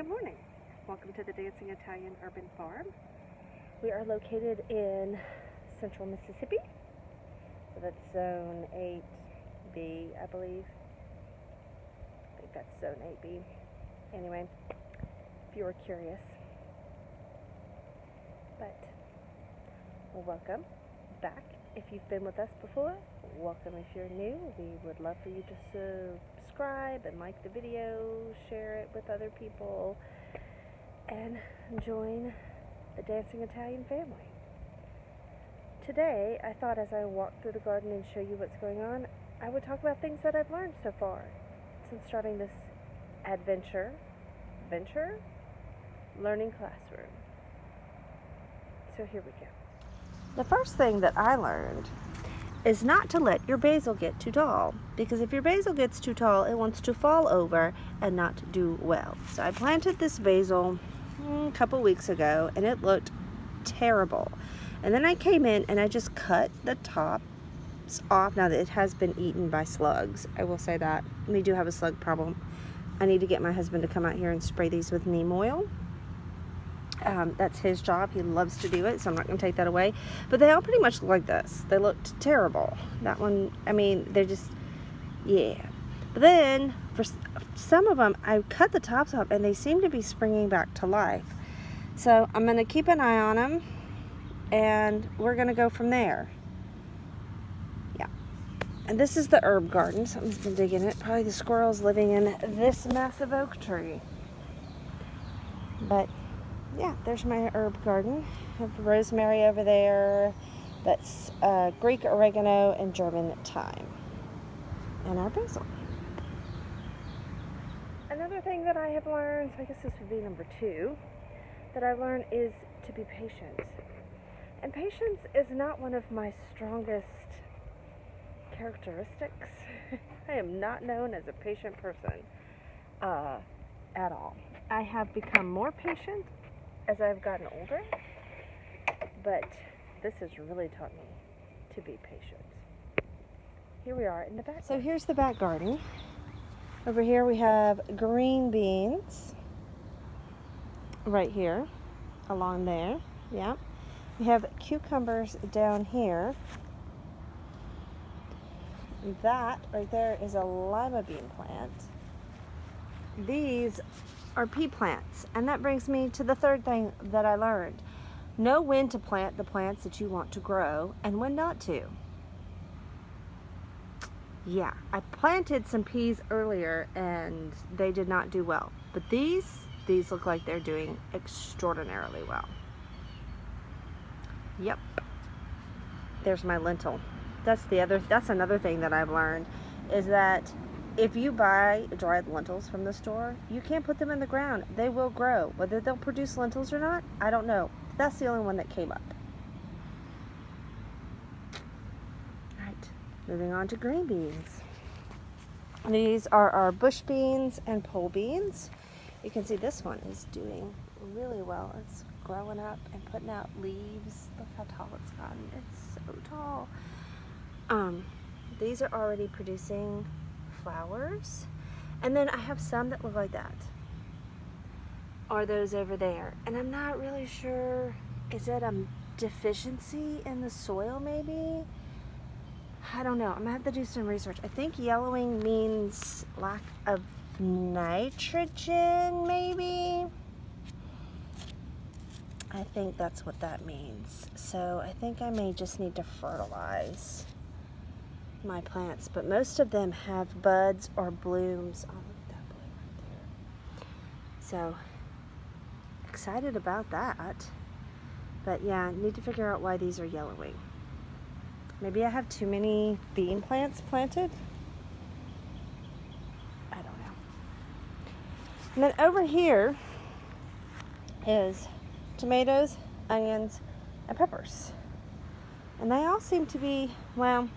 Good morning. Welcome to the Dancing Italian Urban Farm. We are located in central Mississippi. So that's zone 8B, I believe. I think that's zone 8B. Anyway, if you were curious. But, well, welcome back. If you've been with us before, welcome if you're new. We would love for you to subscribe and like the video, share it with other people, and join the Dancing Italian family. Today, I thought as I walk through the garden and show you what's going on, I would talk about things that I've learned so far since starting this venture, learning classroom. So here we go. The first thing that I learned is not to let your basil get too tall, because if your basil gets too tall, it wants to fall over and not do well. So I planted this basil a couple weeks ago and it looked terrible. And then I came in and I just cut the tops off. Now that it has been eaten by slugs, I will say that. We do have a slug problem. I need to get my husband to come out here and spray these with neem oil. That's his job. He loves to do it, so I'm not going to take that away. But they all pretty much look like this. They looked terrible. That one, I mean, they're just, yeah. But then, for some of them, I cut the tops off, and they seem to be springing back to life. So I'm going to keep an eye on them, and we're going to go from there. Yeah. And this is the herb garden. Something's been digging it. Probably the squirrels living in this massive oak tree. But yeah, there's my herb garden. I have rosemary over there. That's Greek oregano and German thyme. And our basil. Another thing that I have learned, so I guess this would be number 2, that I've learned is to be patient. And patience is not one of my strongest characteristics. I am not known as a patient person at all. I have become more patient as I've gotten older, but this has really taught me to be patient. Here we are in the back. So here's the back garden. Over here we have green beans right here along there. Yeah. We have cucumbers down here. That right there is a lima bean plant. These are pea plants, and that brings me to the third thing that I learned. Know when to plant the plants that you want to grow and when not to. Yeah, I planted some peas earlier and they did not do well, but these look like they're doing extraordinarily well. Yep. There's my lentil. That's another thing that I've learned, is that if you buy dried lentils from the store, you can't put them in the ground. They will grow. Whether they'll produce lentils or not, I don't know. That's the only one that came up. Right, moving on to green beans. These are our bush beans and pole beans. You can see this one is doing really well. It's growing up and putting out leaves. Look how tall it's gotten. It's so tall. These are already producing flowers, and then I have some that look like that, or those over there, and I'm not really sure, is it a deficiency in the soil maybe? I don't know. I'm gonna have to do some research. I think yellowing means lack of nitrogen, maybe. I think that's what that means. So I think I may just need to fertilize my plants, but most of them have buds or blooms. Oh, look at that bloom right there. So excited about that. But yeah, I need to figure out why these are yellowing. Maybe I have too many bean plants planted. I don't know. And then over here is tomatoes, onions, and peppers. And they all seem to be, well,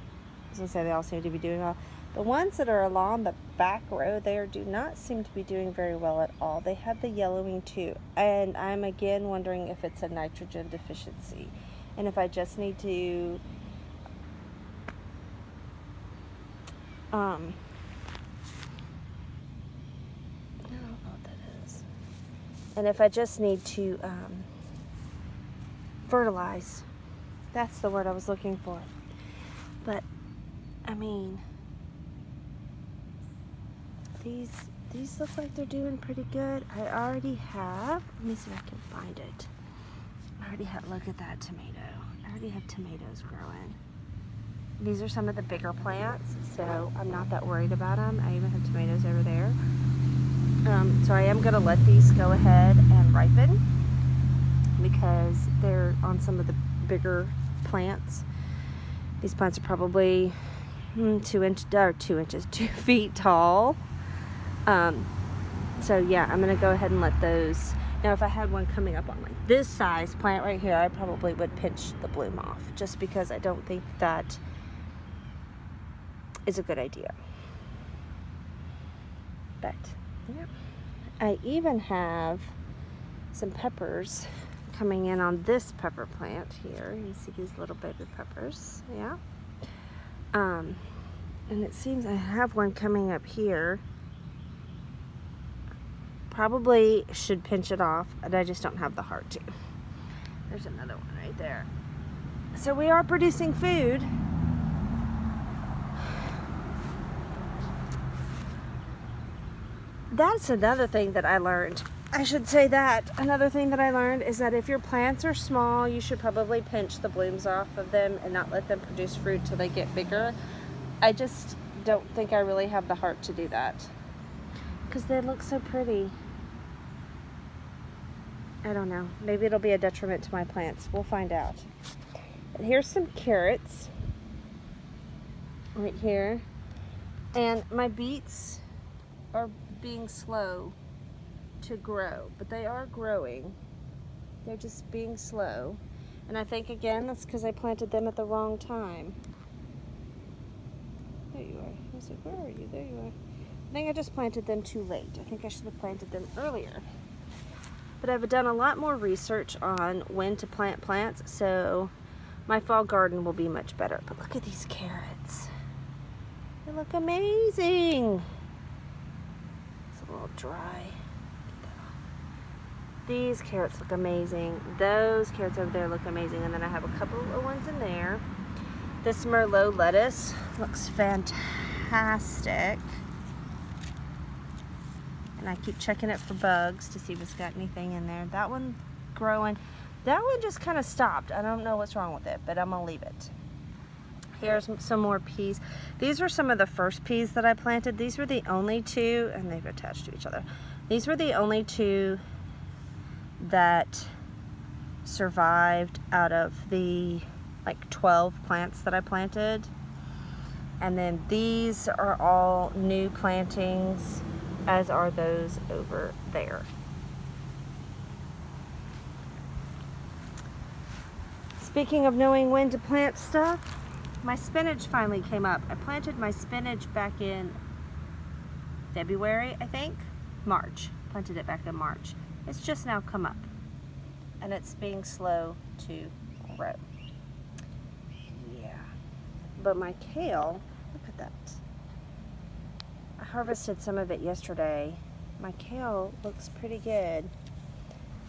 I was going to say they all seem to be doing well. The ones that are along the back row there do not seem to be doing very well at all. They have the yellowing too. And I'm again wondering if it's a nitrogen deficiency. And if I just need to I don't know what that is. And if I just need to fertilize, that's the word I was looking for. But I mean, these look like they're doing pretty good. I already have, let me see if I can find it. I already have, look at that tomato. I already have tomatoes growing. These are some of the bigger plants, so I'm not that worried about them. I even have tomatoes over there. So I am gonna let these go ahead and ripen because they're on some of the bigger plants. These plants are probably 2 feet tall. So yeah, I'm gonna go ahead and let those. Now if I had one coming up on like this size plant right here, I probably would pinch the bloom off, just because I don't think that is a good idea. But yeah, I even have some peppers coming in on this pepper plant here. You see these little baby peppers, yeah. And it seems I have one coming up here. Probably should pinch it off, but I just don't have the heart to. There's another one right there. So we are producing food. That's another thing that I learned. I should say that. Another thing that I learned is that if your plants are small, you should probably pinch the blooms off of them and not let them produce fruit till they get bigger. I just don't think I really have the heart to do that, because they look so pretty. I don't know. Maybe it'll be a detriment to my plants. We'll find out. But here's some carrots right here. And my beets are being slow to grow, but they are growing. They're just being slow. And I think, again, that's because I planted them at the wrong time. There you are. I was like, where are you? There you are. I think I just planted them too late. I think I should have planted them earlier. But I've done a lot more research on when to plant plants, so my fall garden will be much better. But look at these carrots. They look amazing. It's a little dry. These carrots look amazing. Those carrots over there look amazing. And then I have a couple of ones in there. This Merlot lettuce looks fantastic. And I keep checking it for bugs to see if it's got anything in there. That one's growing. That one just kind of stopped. I don't know what's wrong with it, but I'm gonna leave it. Here's some more peas. These were some of the first peas that I planted. These were the only two, and they've attached to each other. These were the only two that survived out of the like 12 plants that I planted. And then these are all new plantings, as are those over there. Speaking of knowing when to plant stuff, my spinach finally came up. I planted my spinach back in February, I think. March. Planted it back in March. It's just now come up, and it's being slow to grow. Yeah. But my kale, look at that. I harvested some of it yesterday. My kale looks pretty good.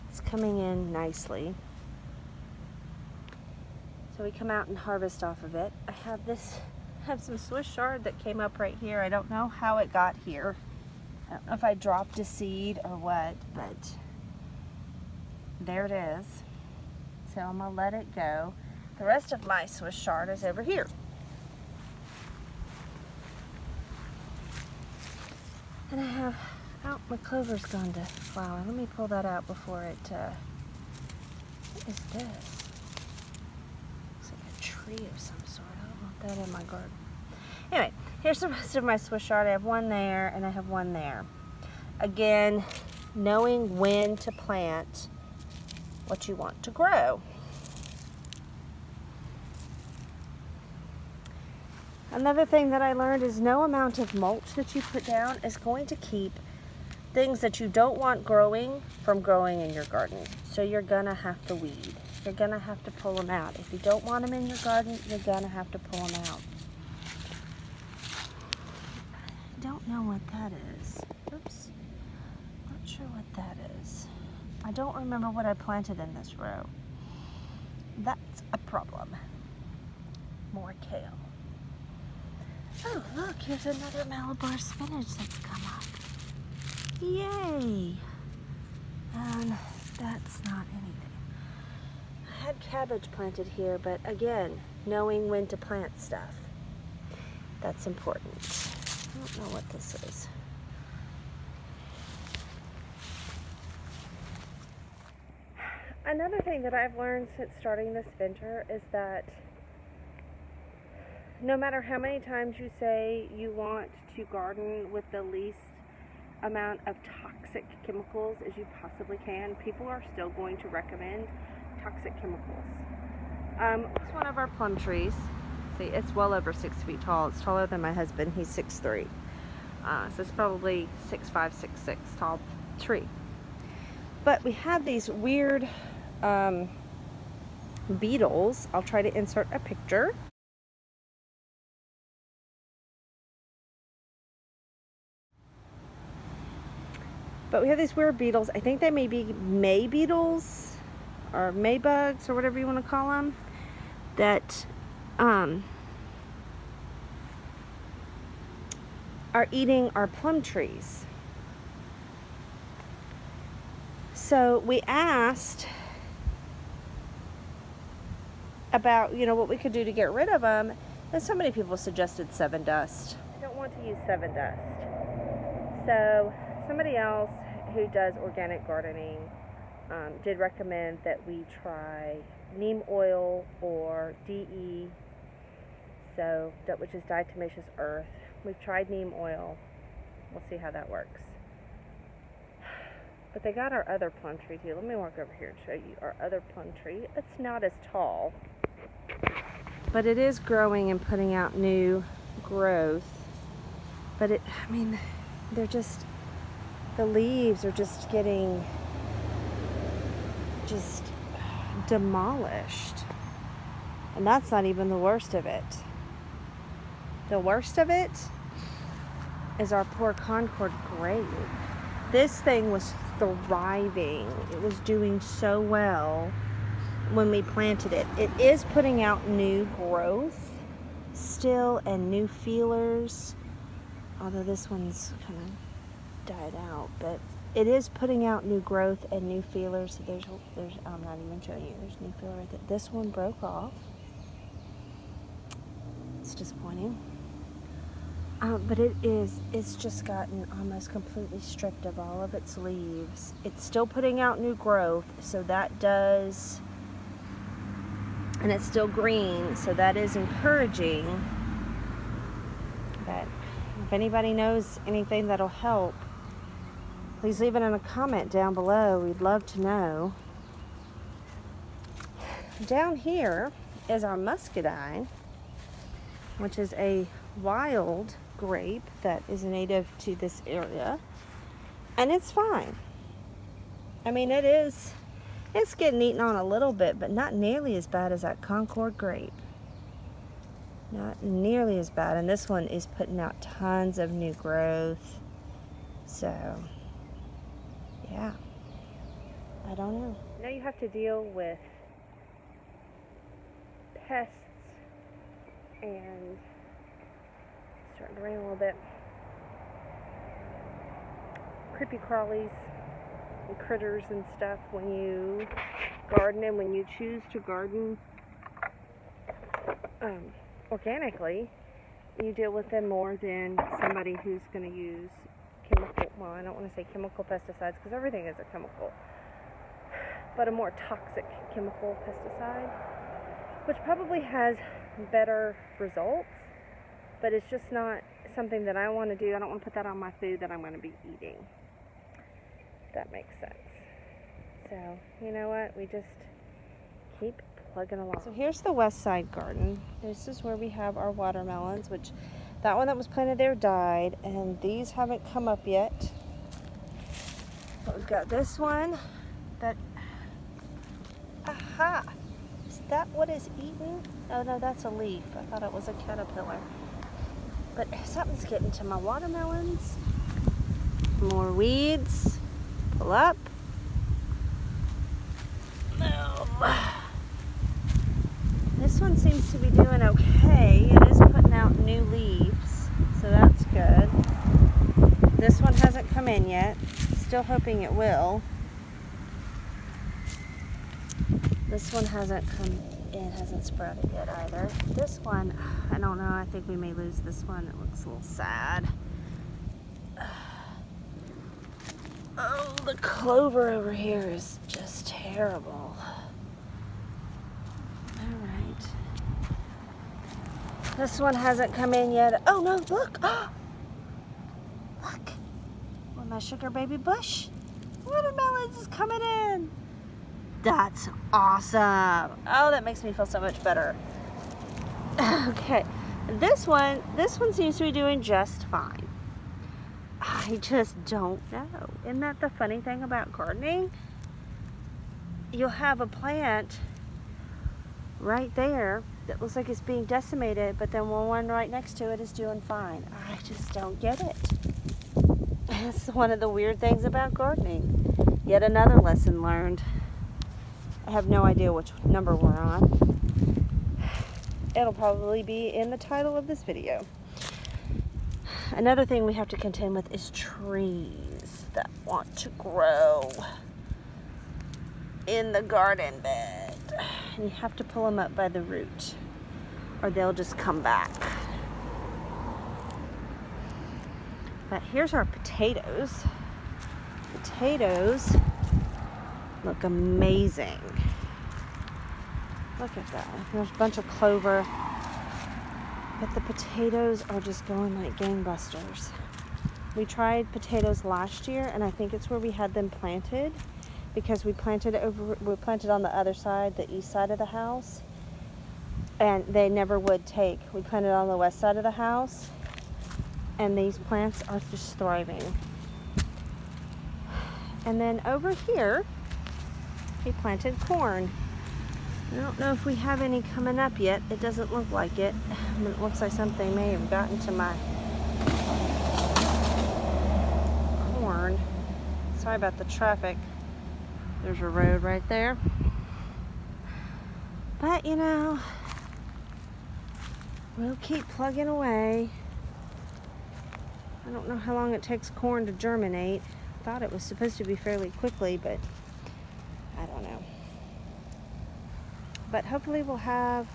It's coming in nicely. So we come out and harvest off of it. I have some Swiss chard that came up right here. I don't know how it got here. I don't know if I dropped a seed or what, but there it is. So I'm gonna let it go. The rest of my Swiss chard is over here. And I have, oh, my clover's gone to flower. Let me pull that out before it, what is this? Looks like a tree of some sort. I don't want that in my garden. Anyway, here's the rest of my Swiss chard. I have one there and I have one there. Again, knowing when to plant what you want to grow. Another thing that I learned is no amount of mulch that you put down is going to keep things that you don't want growing from growing in your garden. So you're gonna have to weed. You're gonna have to pull them out. If you don't want them in your garden, you're gonna have to pull them out. I don't know what that is. Oops. Not sure what that is. I don't remember what I planted in this row. That's a problem. More kale. Oh, look, here's another Malabar spinach that's come up. Yay! And that's not anything. I had cabbage planted here, but again, knowing when to plant stuff. That's important. I don't know what this is. Another thing that I've learned since starting this venture is that no matter how many times you say you want to garden with the least amount of toxic chemicals as you possibly can, people are still going to recommend toxic chemicals. It's one of our plum trees. See, it's well over 6 feet tall. It's taller than my husband. He's 6'3". So it's probably 6'5", 6'6" tall tree. But we have these weird beetles. I'll try to insert a picture. But we have these weird beetles. I think they may be May beetles or May bugs or whatever you want to call them, that are eating our plum trees. So we asked about, what we could do to get rid of them, and so many people suggested 7 dust. I don't want to use 7 dust. So somebody else who does organic gardening did recommend that we try neem oil or DE, which is diatomaceous earth. We've tried neem oil. We'll see how that works. But they got our other plum tree too. Let me walk over here and show you our other plum tree. It's not as tall, but it is growing and putting out new growth. But they're just, the leaves are just getting demolished. And that's not even the worst of it. The worst of it is our poor Concord grape. This thing was thriving. It was doing so well when we planted it. It is putting out new growth still and new feelers, although this one's kind of died out, but it is putting out new growth and new feelers. There's I'm not even showing you. There's a new feeler right there. This one broke off. It's disappointing. But it's just gotten almost completely stripped of all of its leaves. It's still putting out new growth, so that does, and it's still green, so that is encouraging. But if anybody knows anything that'll help, please leave it in a comment down below. We'd love to know. Down here is our muscadine, which is a wild grape that is native to this area, and it's fine. It's getting eaten on a little bit, but not nearly as bad as that Concord grape. Not nearly as bad, and this one is putting out tons of new growth. So yeah, I don't know. Now you have to deal with pests and starting to rain a little bit. Creepy crawlies and critters and stuff when you garden, and when you choose to garden organically, you deal with them more than somebody who's going to use I don't want to say chemical pesticides, because everything is a chemical, but a more toxic chemical pesticide, which probably has better results, but it's just not something that I want to do. I don't want to put that on my food that I'm going to be eating, if that makes sense. So, you know what? We just keep plugging along. So here's the west side garden. This is where we have our watermelons, which that one that was planted there died, and these haven't come up yet. But we've got this one that, aha! Is that what is eaten? Oh no, that's a leaf. I thought it was a caterpillar. But something's getting to my watermelons. More weeds. Pull up. This one seems to be doing okay. It is putting out new leaves, so that's good. This one hasn't come in yet. Still hoping it will. This one hasn't come in, hasn't sprouted yet either. This one, I don't know. I think we may lose this one. It looks a little sad. Oh, the clover over here is just terrible. All right. This one hasn't come in yet. Oh no, look. Look. With my sugar baby bush. Watermelons is coming in. That's awesome. Oh, that makes me feel so much better. Okay. This one seems to be doing just fine. I just don't know. Isn't that the funny thing about gardening? You'll have a plant right there that looks like it's being decimated, but then one right next to it is doing fine. I just don't get it. It's one of the weird things about gardening. Yet another lesson learned. I have no idea which number we're on. It'll probably be in the title of this video. Another thing we have to contend with is trees that want to grow in the garden bed. And you have to pull them up by the root, or they'll just come back. But here's our potatoes. Potatoes look amazing. Look at that. There's a bunch of clover. But the potatoes are just going like gangbusters. We tried potatoes last year, and I think it's where we had them planted, because we planted on the other side, the east side of the house, and they never would take. We planted on the west side of the house, and these plants are just thriving. And then over here, we planted corn. I don't know if we have any coming up yet. It doesn't look like it. It looks like something may have gotten to my corn. Sorry about the traffic. There's a road right there. But, you know, we'll keep plugging away. I don't know how long it takes corn to germinate. I thought it was supposed to be fairly quickly, but I don't know. But hopefully we'll have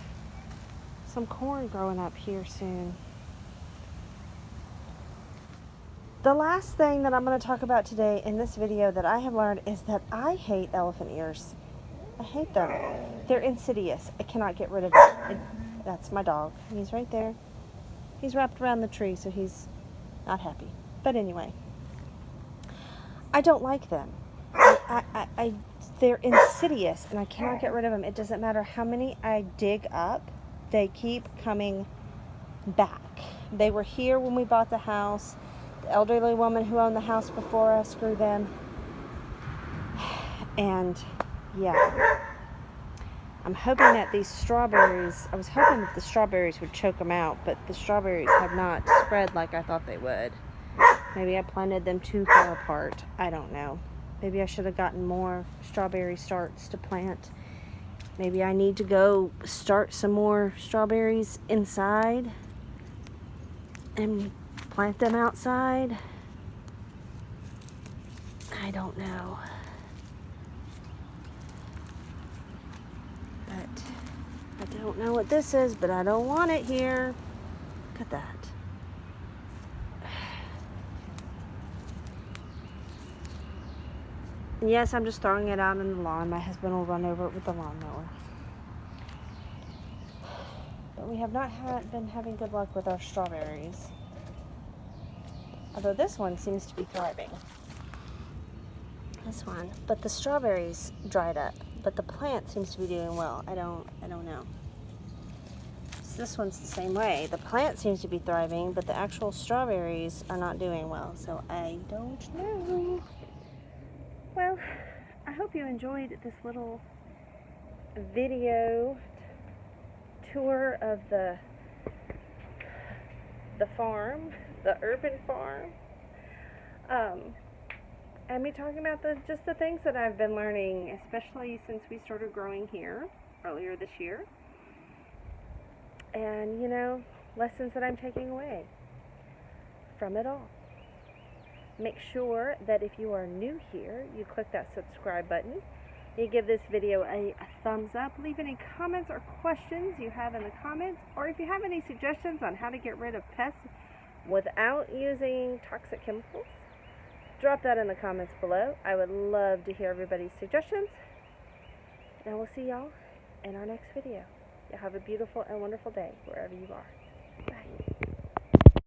some corn growing up here soon. The last thing that I'm going to talk about today in this video that I have learned is that I hate elephant ears. I hate them. They're insidious. I cannot get rid of them. That's my dog. He's right there. He's wrapped around the tree, so he's not happy. But anyway, I don't like them. They're insidious, and I cannot get rid of them. It doesn't matter how many I dig up, they keep coming back. They were here when we bought the house. The elderly woman who owned the house before us grew them. And yeah, I'm hoping that these strawberries, I was hoping that the strawberries would choke them out, but the strawberries have not spread like I thought they would. Maybe I planted them too far apart. I don't know. Maybe I should have gotten more strawberry starts to plant. Maybe I need to go start some more strawberries inside and plant them outside. I don't know. But I don't know what this is, but I don't want it here. Look at that. And yes, I'm just throwing it out in the lawn. My husband will run over it with the lawnmower. But we have not been having good luck with our strawberries. Although this one seems to be thriving. This one. But the strawberries dried up. But the plant seems to be doing well. I don't know. So this one's the same way. The plant seems to be thriving, but the actual strawberries are not doing well. So I don't know. Well, I hope you enjoyed this little video tour of the farm, the urban farm. and me talking about just the things that I've been learning, especially since we started growing here earlier this year. And, lessons that I'm taking away from it all. Make sure that if you are new here, you click that subscribe button. You give this video a thumbs up. Leave any comments or questions you have in the comments. Or if you have any suggestions on how to get rid of pests without using toxic chemicals, drop that in the comments below. I would love to hear everybody's suggestions. And we'll see y'all in our next video. Y'all have a beautiful and wonderful day wherever you are.